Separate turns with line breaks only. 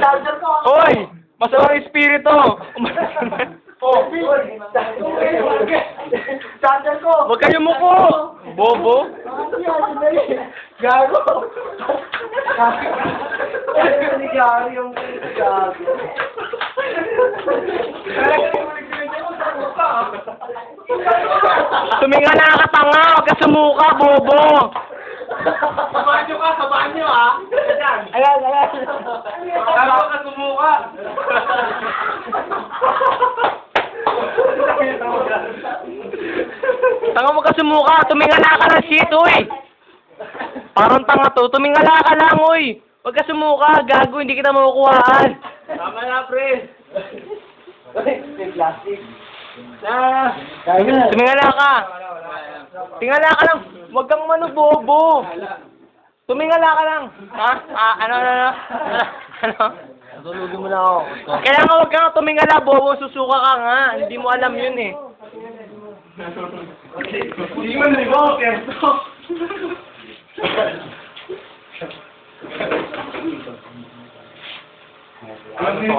Charger ko!
Hoy! Masamang espiritu!
Oh, charger ko!
Huwag kayo muko! Bobo!
Gago! Gago yung gago.
Tumingala ka tanga! Huwag ka sumuka, bobo!
Sa banyo ka, sa banyo ha! Ayan, ayan! Gago ka sumuka!
Tanga mo ka sumuka! Tumingala ka ng shit, uy! Parang tanga to, tumingala ka lang, uy! Huwag ka sumuka, gago, hindi kita makukuhaan!
Tama na, pre! May plastic.
Tumingala ka! Tingala ka lang! Huwag kang manubobo! Tumingala ka lang! Ha? Ano?
Tulugin mo na ako.
Kaya nga huwag kang tumingala, bobo, susuka ka nga. Hindi mo alam yun eh.
Hindi mo naligaw, Kerto.
Ano?